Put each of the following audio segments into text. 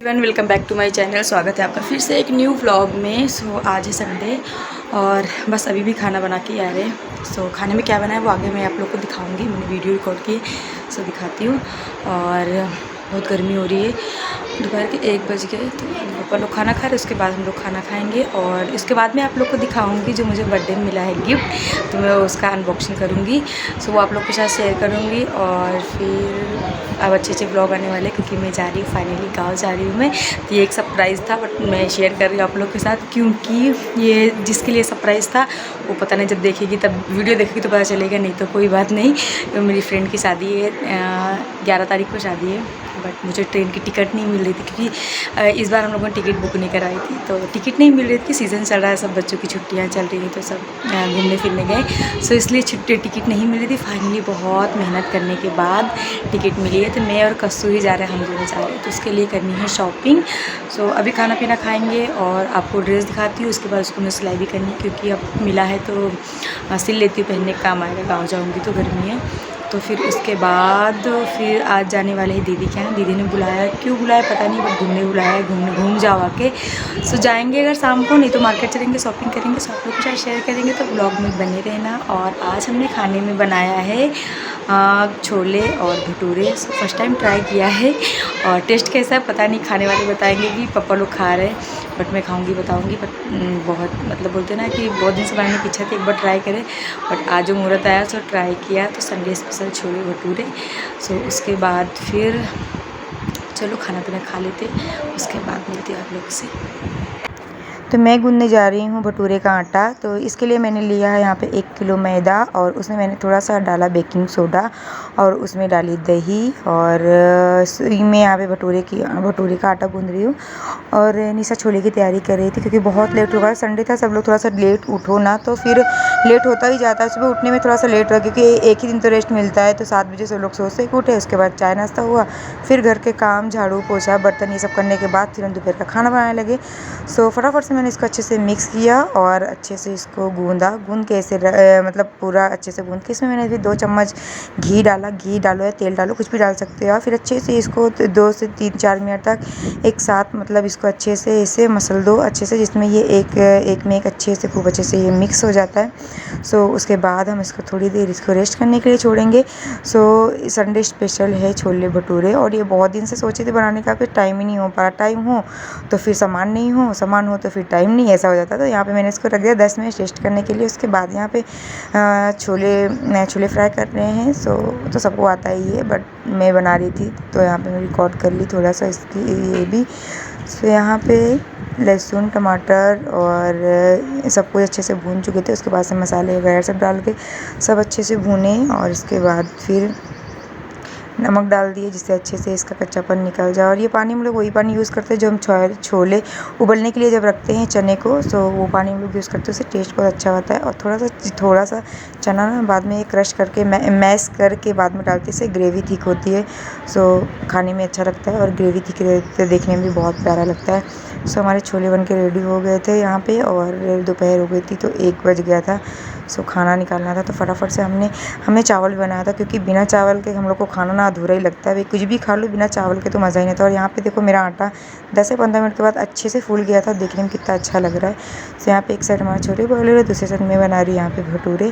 Everyone welcome back to my channel. स्वागत है आपका फिर से एक न्यू व्लॉग में। आज है संडे और बस अभी भी खाना बना के आ रहे हैं। खाने में क्या बना है वो आगे मैं आप लोग को दिखाऊंगी। मैंने वीडियो रिकॉर्ड की दिखाती हूँ। और बहुत गर्मी हो रही है, दोपहर के 1 बज गए तो पापा लोग खाना खा रहे हैं। उसके बाद हम लोग खाना खाएंगे और इसके बाद मैं आप लोग को दिखाऊंगी जो मुझे बर्थडे में मिला है गिफ्ट, तो मैं उसका अनबॉक्सिंग करूँगी। वो आप लोग के साथ शेयर करूँगी। और फिर अब अच्छे ब्लॉग आने वाले क्योंकि मैं जा रही हूँ, फाइनली गाँव जा रही हूँ मैं। तो ये एक सरप्राइज़ था बट मैं शेयर कर रही हूँ आप लोग के साथ, क्योंकि ये जिसके लिए सरप्राइज़ था वो पता नहीं, जब देखेगी तब वीडियो देखेगी तो पता चलेगा, नहीं तो कोई बात नहीं। तो मेरी फ्रेंड की शादी है, 11 तारीख को शादी है, बट मुझे ट्रेन की टिकट नहीं मिल रही थी क्योंकि इस बार हम लोगों ने टिकट बुक नहीं कराई थी। तो टिकट नहीं मिल रही थी, सीज़न चल रहा है, सब बच्चों की छुट्टियां चल रही थी तो सब घूमने फिरने गए। इसलिए टिकट नहीं मिली थी। फाइनली बहुत मेहनत करने के बाद टिकट मिली है। तो मैं और कस्सू ही जा रहे हैं, हम दोनों जा रहे हैं। तो उसके लिए करनी है शॉपिंग। अभी खाना पीना खाएंगे और आपको ड्रेस दिखाती हूँ। उसके बाद उसको मैं सिलाई भी करनी है क्योंकि अब मिला है तो सिल लेती हूँ, पहनने का काम आएगा। गाँव जाऊँगी तो गर्मी है। तो फिर उसके बाद फिर आज जाने वाले हैं दीदी के यहाँ। दीदी ने बुलाया, क्यों बुलाया पता नहीं, बट घूमने बुलाया है, घूम जाओ आके। जाएंगे अगर शाम को, नहीं तो मार्केट चलेंगे, शॉपिंग करेंगे। सब लोग के साथ शेयर करेंगे, तो ब्लॉग में बने रहना। और आज हमने खाने में बनाया है छोले और भटूरे। फर्स्ट टाइम ट्राई किया है और टेस्ट कैसा है पता नहीं, खाने वाले बताएंगे कि पापा लोग खा रहे हैं, बट मैं खाऊंगी बताऊंगी। बट बहुत मतलब बोलते ना कि बहुत दिन से बनाने की इच्छा थी, एक बार ट्राई करें। बट आज जो मुहूर्त आया ट्राई किया, तो संडे स्पेशल छोले भटूरे। उसके बाद फिर चलो खाना पीना खा लेते, उसके बाद मिलती हूँ आप लोग से। तो मैं गूंदने जा रही हूँ भटूरे का आटा। तो इसके लिए मैंने लिया है यहाँ पे 1 किलो मैदा, और उसमें मैंने थोड़ा सा डाला बेकिंग सोडा, और उसमें डाली दही। और मैं यहाँ पे भटूरे का आटा गूंद रही हूँ। और निशा छोले की तैयारी कर रही थी क्योंकि बहुत लेट हो गया। संडे था, सब लोग थोड़ा सा लेट उठो ना, तो फिर लेट होता ही जाता है। सुबह उठने में थोड़ा सा लेट रहा क्योंकि एक ही दिन तो रेस्ट मिलता है। तो 7 बजे सब लोग सोचते ही उठे। उसके बाद चाय नाश्ता हुआ, फिर घर के काम, झाड़ू पोछा, बर्तन, ये सब करने के बाद फिर हम दोपहर का खाना बनाने लगे। फटाफट से मैंने इसको अच्छे से मिक्स किया और अच्छे से इसको गूंद के ऐसे मतलब पूरा अच्छे से गूंद के इसमें मैंने फिर 2 चम्मच घी डाला। घी डालो या तेल डालो, कुछ भी डाल सकते हो। फिर अच्छे से इसको 2 से 3-4 मिनट तक एक साथ मतलब इसको अच्छे से ऐसे मसल दो अच्छे से, जिसमें ये एक में एक अच्छे से खूब अच्छे से ये मिक्स हो जाता है। उसके बाद हम इसको थोड़ी देर इसको रेस्ट करने के लिए छोड़ेंगे। संडे स्पेशल है छोले भटूरे, और ये बहुत दिन से सोचे थे बनाने का, फिर टाइम ही नहीं हो पा। टाइम हो तो फिर सामान हो तो फिर टाइम नहीं, ऐसा हो जाता। तो यहाँ पे मैंने इसको रख दिया 10 मिनट रेस्ट करने के लिए। उसके बाद यहाँ पे छोले फ्राई कर रहे हैं। तो सबको आता ही है, बट मैं बना रही थी तो यहाँ पे मैं रिकॉर्ड कर ली थोड़ा सा इसकी ये भी। यहाँ पे लहसुन, टमाटर और सब कुछ अच्छे से भून चुके थे। उसके बाद से मसाले वगैरह सब डाल के सब अच्छे से भूने, और इसके बाद फिर नमक डाल दिए जिससे अच्छे से इसका कच्चापन निकल जाए। और ये पानी हम लोग वही पानी यूज़ करते हैं जो हम छोले उबलने के लिए जब रखते हैं चने को, वो पानी हम लोग यूज़ करते हैं। उससे टेस्ट बहुत अच्छा होता है। और थोड़ा सा चना ना बाद में क्रश करके मैश करके बाद में डालते, इससे ग्रेवी थिक होती है। खाने में अच्छा लगता है, और ग्रेवी थिक रहते देखने में भी बहुत प्यारा लगता है। हमारे छोले बन के रेडी हो गए थे यहाँ पे, और दोपहर हो गई थी तो 1 बज गया था। खाना निकालना था, तो फटाफट से हमने चावल भी बनाया था क्योंकि बिना चावल के हम लोग को खाना ना अधूरा ही लगता है। भाई कुछ भी खा लो, बिना चावल के तो मज़ा ही नहीं था। और यहाँ पे देखो मेरा आटा 10 से 15 मिनट के बाद अच्छे से फूल गया था, देखने में कितना अच्छा लग रहा है। यहाँ पे एक साइड हमारे छोले बॉयल हो रहे, दूसरी साइड मैं बना रही यहाँ पे भटूरे।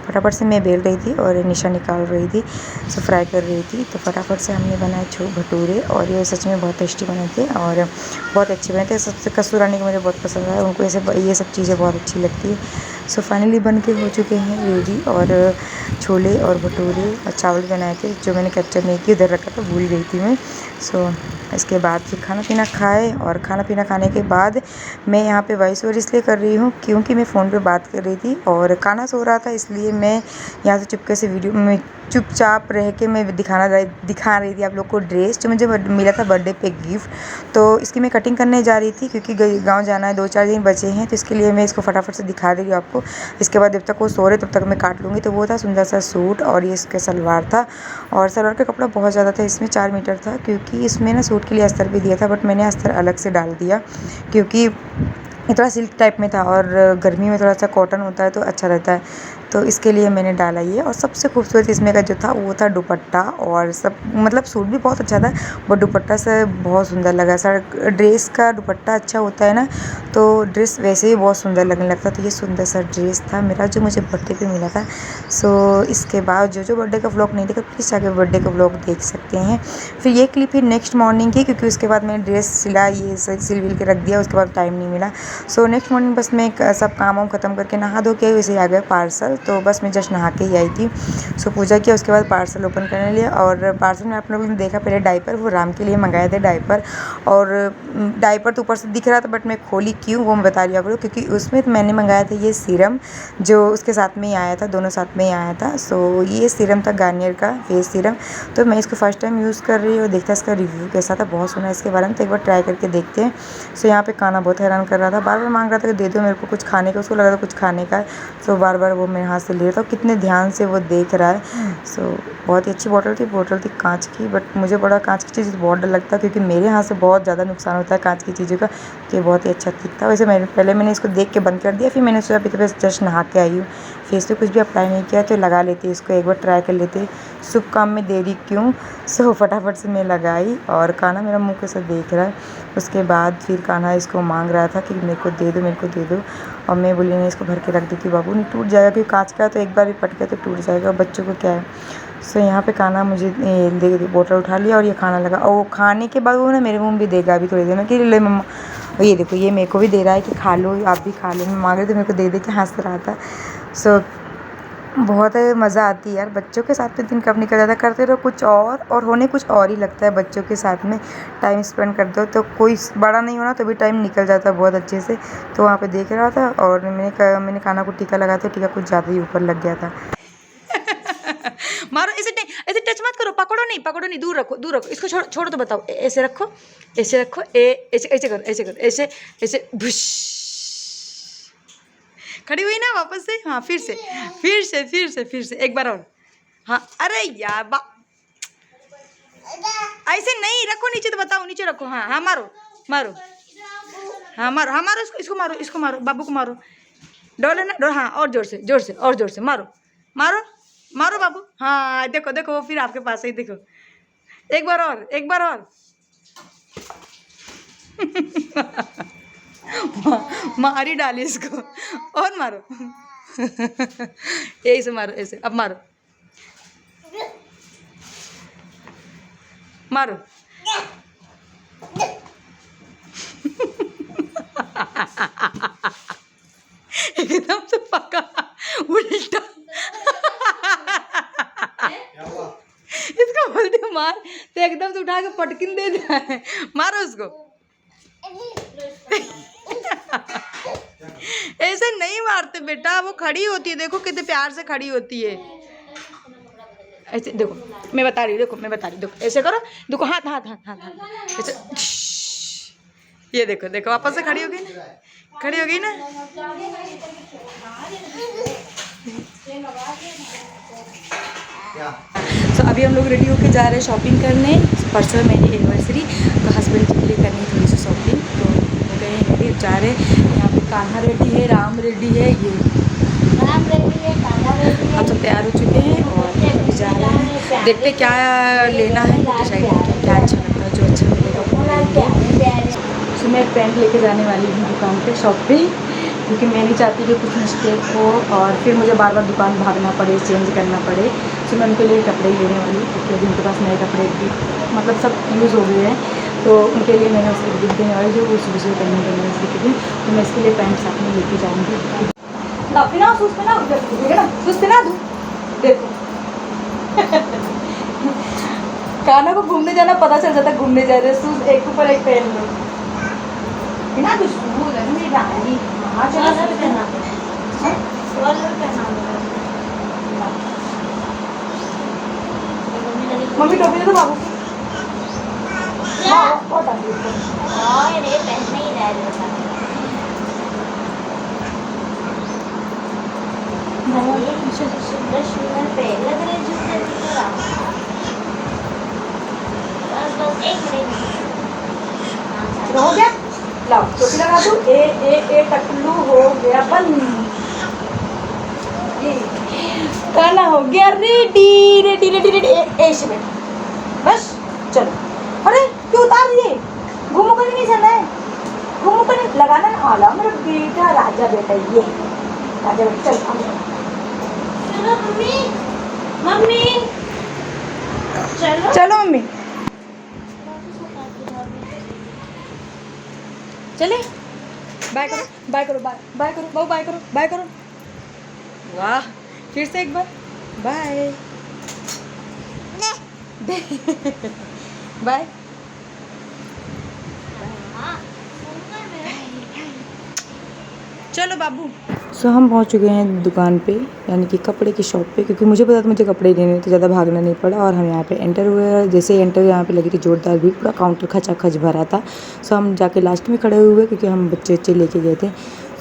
फटाफट से मैं बेल रही थी और निशा निकाल रही थी, फ्राई कर रही थी। तो फटाफट से हमने बनाए भटूरे, और ये सच में बहुत टेस्टी बने थे और बहुत अच्छे बने थे। सबसे कसूरानी को मुझे बहुत पसंद आया, उनको ये सब चीज़ें बहुत अच्छी लगती है। फाइनली बन के हो चुके हैं रेडी, और छोले और भटूरे और चावल बनाए थे जो मैंने कैप्चर नहीं किया, उधर रखा था, भूल गई थी मैं। इसके बाद फिर खाना पीना खाए, और खाना पीना खाने के बाद मैं यहाँ पे वॉइस ओवर इसलिए कर रही हूँ क्योंकि मैं फ़ोन पे बात कर रही थी और खाना सो रहा था, इसलिए मैं यहाँ से चुपके से वीडियो में चुपचाप रह के मैं दिखा रही थी आप लोग को ड्रेस जो मुझे मिला था बर्थडे पे गिफ्ट। तो इसकी मैं कटिंग करने जा रही थी क्योंकि गांव जाना है, 2-4 दिन बचे हैं, तो इसके लिए मैं इसको फटाफट से दिखा दे रही हूँ आपको। इसके बाद जब तक वो सो रहे तब तक मैं काट लूँगी। तो वो था सुंदर सा सूट, और ये इसका सलवार था, और सलवार का कपड़ा बहुत ज़्यादा था, इसमें 4 मीटर था, क्योंकि इसमें ना सूट के लिए अस्तर भी दिया था, बट मैंने अस्तर अलग से डाल दिया क्योंकि ये थोड़ा सिल्क टाइप में था, और गर्मी में थोड़ा सा कॉटन होता है तो अच्छा रहता है। तो इसके लिए मैंने डाला ये। और सबसे खूबसूरत इसमें का जो था वो था दुपट्टा, और सब मतलब सूट भी बहुत अच्छा था बट दुपट्टा से बहुत सुंदर लगा। सर ड्रेस का दुपट्टा अच्छा होता है ना, तो ड्रेस वैसे ही बहुत सुंदर लगने लगता। तो ये सुंदर सा ड्रेस था मेरा जो मुझे बर्थडे पे मिला था। सो इसके बाद जो बर्थडे का व्लॉग नहीं देखा प्लीज़ जाके बर्थडे का व्लॉग देख सकते हैं। फिर ये क्लिप ही नेक्स्ट मॉर्निंग की, क्योंकि उसके बाद मैंने ड्रेस सिला ये सिल विल के रख दिया, उसके बाद टाइम नहीं मिला। सो नेक्स्ट मॉर्निंग बस मैं सब काम वाम ख़त्म करके नहा धो के वैसे आ गया पार्सल। तो बस मैं जस्ट नहा के ही आई थी। सो पूजा किया, उसके बाद पार्सल ओपन करने लिया। और पार्सल में आप लोगों ने देखा पहले डायपर, वो राम के लिए मंगाए थे डायपर। और डायपर तो ऊपर से दिख रहा था बट मैं खोली क्यों वो मैं बता रही हूँ आप लोग, क्योंकि उसमें मैंने मंगाया था ये सीरम जो उसके साथ में ही आया था, दोनों साथ में ही आया था। सो ये सीरम था गार्नियर का फेस सीरम। तो मैं इसको फर्स्ट टाइम यूज़ कर रही हूँ, देखता इसका रिव्यू कैसा था, बहुत सुना इसके बारे में, तो एक बार ट्राई करके देखते हैं। सो यहाँ पे काना बहुत हैरान कर रहा था, बार बार मांग रहा था कि दे दो मेरे को कुछ खाने का, उसको लगा था कुछ खाने का। सो बार बार वो मेरे हाथ से ले रहा था, कितने ध्यान से वो देख रहा है। सो बहुत ही अच्छी बोतल थी कांच की, बट मुझे बड़ा कांच की चीज़ बहुत डर लगता है क्योंकि मेरे हाथ से बहुत ज़्यादा नुकसान होता है कांच की चीज़ों का। तो ये बहुत ही अच्छा दिखता है। वैसे मैंने इसको देख के बंद कर दिया, फिर मैंने सोचा अभी तो बस जस्ट नहा के आई हूँ, फेस पे कुछ भी अप्लाई नहीं किया, तो लगा लेती इसको, एक बार ट्राई कर लेते, शुभ काम में देरी क्यों। सो फटाफट से मैं लगाई और कान्हा मेरा मुँह कैसा देख रहा है। उसके बाद फिर कान्हा इसको मांग रहा था कि मेरे को दे दो, मेरे को दे दो। और मैं बोली नहीं, इसको भर के रख देती हूँ बाबू, नहीं टूट जाएगा, क्योंकि कांच का तो एक बार भी पट गया तो टूट जाएगा, बच्चों को क्या है। सो यहाँ पे कान्हा मुझे दे बोतल उठा लिया और ये खाना लगा। और वो खाने के बाद वो ना मेरे मुँह भी देगा अभी थोड़ी देर में कि ले मम्मा, और ये देखो ये मेरे को भी दे रहा है कि खा लो, आप भी खा लो। मैं मांग रही थी, मेरे को दे के हंस रहा था। सो बहुत मज़ा आती है यार, बच्चों के साथ में दिन कब निकल जाता है, करते रहो कुछ और होने कुछ और ही लगता है। बच्चों के साथ में टाइम स्पेंड कर दो तो कोई बड़ा नहीं होना तो भी टाइम निकल जाता है बहुत अच्छे से। तो वहाँ पे देख रहा था और मैंने काना को टीका लगाया था, टीका कुछ ज़्यादा ही ऊपर लग गया था। मारो ऐसे नहीं, ऐसे टच मत करो, पकड़ो नहीं, दूर रखो, इसको छोड़ो तो बताओ, ऐसे रखो, ऐसे करो, ऐसे भुश। खड़ी हुई ना वापस से, हाँ फिर से एक बार और। हाँ अरे यार ऐसे नहीं रखो, नीचे तो बताओ, नीचे रखो। हाँ मारो, हाँ मारो, इसको मारो, बाबू को मारो, डोले ना डोल, हाँ और जोर से मारो बाबू। हाँ देखो वो फिर आपके पास ही, देखो एक बार और मारी डाली इसको, और मारो। ऐसे मारो, ऐसे अब मारो एकदम से पका उल्टा। इसको बोलते मार तो एकदम से उठा के पटकिन दे दिया है, मारो उसको। ऐसे नहीं मारते बेटा, वो खड़ी होती है, देखो कितने प्यार से खड़ी होती है। ऐसे देखो, मैं बता रही हूँ, देखो ऐसे करो, देखो हाथ ऐसे, ये देखो वापस से खड़ी हो गई ना। तो अभी हम लोग रेडी होके जा रहे हैं शॉपिंग करने। परसों है मेरी एनिवर्सरी, तो हस्बैंड के लिए करनी थोड़ी सी शॉपिंग, तो हो गए हैं रेडी, जा रहे हैं। यहाँ पे कान्हा रेडी है, राम रेडी है, ये हम सब तैयार हो चुके हैं और अभी जा रहे हैं। देखते क्या लेना है, डिसाइड करते क्या अच्छा लगता है, जो अच्छा मिलेगा वो लेंगे। तो मैं पैंट लेके जाने वाली हूँ दुकान पे, शॉप पे, क्योंकि मैं नहीं चाहती कि कुछ मिस्टेक हो और फिर मुझे बार बार दुकान भागना पड़े, चेंज करना पड़े। तो मैं उनके लिए कपड़े लेने वाली हूँ, क्योंकि अभी उनके पास नए कपड़े भी मतलब सब यूज़ हो गए हैं, तो उनके लिए मैंने उसको गिफ्ट देने वाली जो वो सुबह करने के लिए इसके दिन, तो मैं इसके लिए पैंट साथ में लेके जाऊँगी। देखो कान्हा को घूमने जाना पता चल जाता, घूमने जा रहे शूज एक ऊपर एक पहन लो बिना कुछ मम्मी टोपी दे दो बाबू। हो गया, लाओ टोपी लगा दो, ए टकलू हो गया बंद। ये खाना हो गया रेडी रेडी रेडी रेडी। ऐसे बैठ बस चलो। अरे क्यों उतार दिए? घूमो कर नहीं चलना है, घूमो कर लगाना ना। आला मेरा बेटा राजा बेटा ये राजा बेटा। चल चलो मम्मी मम्मी चलो चलो मम्मी चले। बाय करो बाय करो बाय बाय करो बहु बाय करो बाय करो। वाह फिर से एक बार बाय बाय। चलो बाबू। सो हम पहुंच चुके हैं दुकान पे, यानी कि कपड़े की शॉप पे, क्योंकि मुझे पता था मुझे कपड़े लेने तो ज़्यादा भागना नहीं पड़ा। और हम यहाँ पे एंटर हुए, जैसे ही एंटर यहाँ पे लगी थी जोरदार भीड़, पूरा काउंटर खचाखच भरा था। सो हम जाके लास्ट में खड़े हुए क्योंकि हम बच्चे लेके गए थे।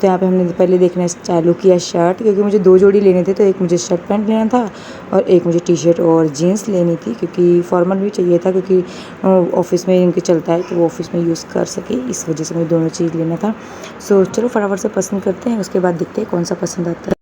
तो यहाँ पे हमने पहले देखना चालू किया शर्ट, क्योंकि मुझे 2 जोड़ी लेने थे। तो एक मुझे शर्ट पैंट लेना था और एक मुझे टी शर्ट और जीन्स लेनी थी, क्योंकि फॉर्मल भी चाहिए था, क्योंकि ऑफिस में इनके चलता है तो वो ऑफिस में यूज़ कर सके, इस वजह से मुझे दोनों चीज़ लेना था। सो चलो फटाफट से पसंद करते हैं, उसके बाद देखते हैं कौन सा पसंद आता है।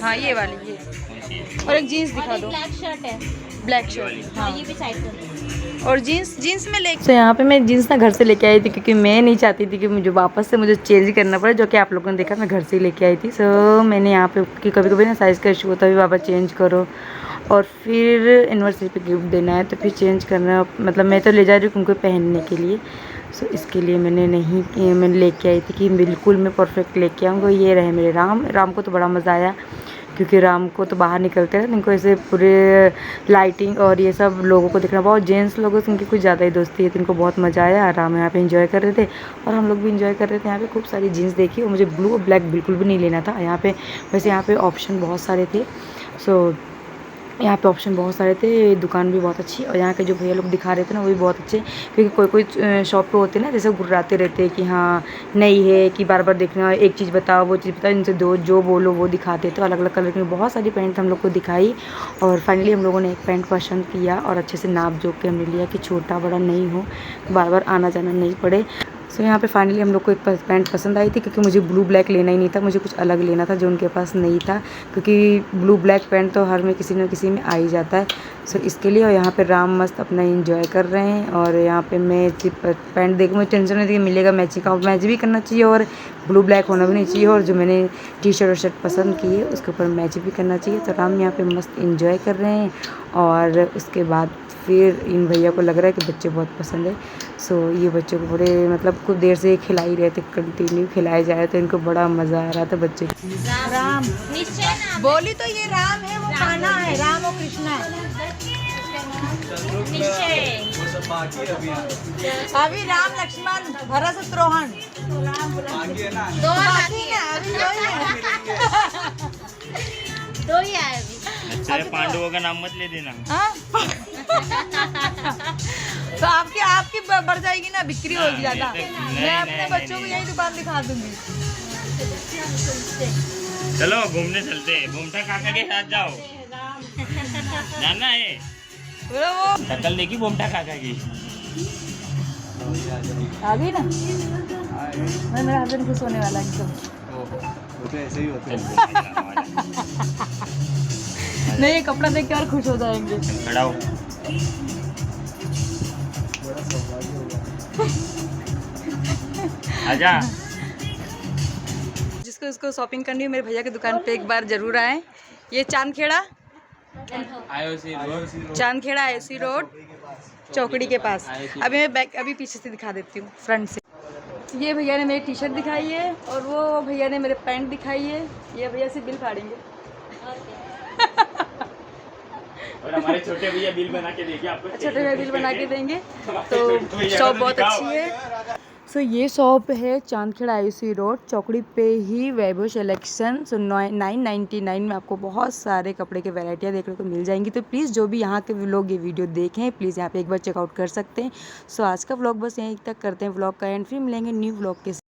हाँ ये वाली ये, और एक जीन्स दिखा दो। ब्लैक शर्ट है, ब्लैक शर्ट हाँ ये भी साइड कर। और जीन्स में ले। तो यहाँ पे मैं जीन्स ना घर से लेके आई थी, क्योंकि मैं नहीं चाहती थी कि मुझे चेंज करना पड़े, जो कि आप लोगों ने देखा मैं घर से ही लेके आई थी। सो मैंने यहाँ पे कि कभी कभी ना साइज़ का इशू होता है, पापा चेंज करो, और फिर एनिवर्सरी पे गिफ्ट देना है तो फिर चेंज करना, मतलब मैं तो ले जा रही हूँ उनको पहनने के लिए। सो इसके लिए मैंने लेके आई थी कि बिल्कुल मैं परफेक्ट लेके आऊँगा। ये रहे मेरे राम को तो बड़ा मज़ा आया, क्योंकि राम को तो बाहर निकलते हैं इनको ऐसे पूरे लाइटिंग और ये सब लोगों को देखना, बहुत जेंट्स लोगों से इनकी कुछ ज़्यादा ही दोस्ती है, तो इनको बहुत मज़ा आया। राम यहाँ पे एंजॉय कर रहे थे और हम लोग भी एंजॉय कर रहे थे। यहाँ पे खूब सारी जीन्स देखी, और मुझे ब्लू और ब्लैक बिल्कुल भी नहीं लेना था। यहाँ पे वैसे यहाँ पे ऑप्शन बहुत सारे थे। सो यहाँ पे ऑप्शन बहुत सारे थे, दुकान भी बहुत अच्छी, और यहाँ के जो भैया लोग दिखा रहे थे ना वो भी बहुत अच्छे, क्योंकि कोई शॉप पे होते ना जैसे गुर्राते रहते हैं कि हाँ नहीं है, कि बार बार देखना, एक चीज़ बताओ वो चीज़ बताओ, इनसे दो जो बोलो वो दिखाते। तो अलग अलग कलर की बहुत सारी पैंट हम लोग को दिखाई, और फाइनली हम लोगों ने एक पैंट पसंद किया और अच्छे से नाप जोख के हमने लिया कि छोटा बड़ा नहीं हो, बार बार आना जाना नहीं पड़े। सो यहाँ पे फाइनली हम लोग को एक पैंट पसंद आई थी, क्योंकि मुझे ब्लू ब्लैक लेना ही नहीं था, मुझे कुछ अलग लेना था जो उनके पास नहीं था, क्योंकि ब्लू ब्लैक पैंट तो हर में किसी न किसी में आ ही जाता है। सो इसके लिए, और यहाँ पे राम मस्त अपना एंजॉय कर रहे हैं, और यहाँ पे मैं पैंट देख मुझे टेंशन नहीं थी कि मिलेगा मैचिंग का, मैच भी करना चाहिए और ब्लू ब्लैक होना भी नहीं चाहिए, और जो मैंने टी शर्ट और शर्ट पसंद की है उसके ऊपर मैच भी करना चाहिए। तो राम यहाँ पे मस्त एंजॉय कर रहे हैं, और उसके बाद फिर इन भैया को लग रहा है कि बच्चे बहुत पसंद है। सो ये बच्चों को बड़े मतलब कुछ देर से खिला ही रहे थे, कंटिन्यू खिलाए जा रहे थे, इनको बड़ा मज़ा आ रहा था बच्चे। राम निश्चय बोली तो ये राम है, वो खाना है, राम और कृष्णा है। निश्चय अभी राम लक्ष्मण भरत शत्रुघ्न दो बाकी है, अभी दो ही है। दो ही आए अभी। अच्छा पांडवों का नाम मत ले देना। हाँ? तो आपकी बढ़ जाएगी ना, बिक्री होगी ज़्यादा। मैं अपने बच्चों को यही दुकान दिखा दूंगी। चलो घूमने चलते हैं, घूमता काका के साथ जाओ, जाना है। वो शक्ल देखी घूमता काका की? आ गई ना, मैं मेरा हस्बैंड खुश होने वाला एकदम। ऐसे ही होते हैं। नहीं, ये कपड़ा देख के और खुश हो जाएंगे। खड़ा हो। आजा। जिसको इसको शॉपिंग करनी हो मेरे भैया की दुकान पे एक बार जरूर आए। ये चांदखेड़ा आईओसी रोड चौकड़ी के पास। अभी मैं बैक अभी पीछे से दिखा देती हूँ, फ्रंट से। ये भैया ने मेरी टी शर्ट दिखाई है और वो भैया ने मेरे पैंट दिखाई है। ये भैया से बिल फाड़ेंगे। और हमारे छोटे भैया बिल बना के देंगे आपको। छोटे भैया बिल बना के देंगे। हमारे तो छोटे भैया शॉप को बहुत दिखाओ। अच्छी है। सो ये शॉप है चांदखेड़ा IC रोड चौकड़ी पे ही वैभव सिलेक्शन। सो 999 में आपको बहुत सारे कपड़े के वैरायटियाँ देखने को मिल जाएंगी। तो प्लीज़ जो भी यहाँ के लोग ये वीडियो देखें प्लीज़ यहाँ पे एक बार चेकआउट कर सकते हैं। सो आज का व्लॉग बस यहीं तक करते हैं व्लॉग का एंड, फिर मिलेंगे न्यू व्लॉग के साथ।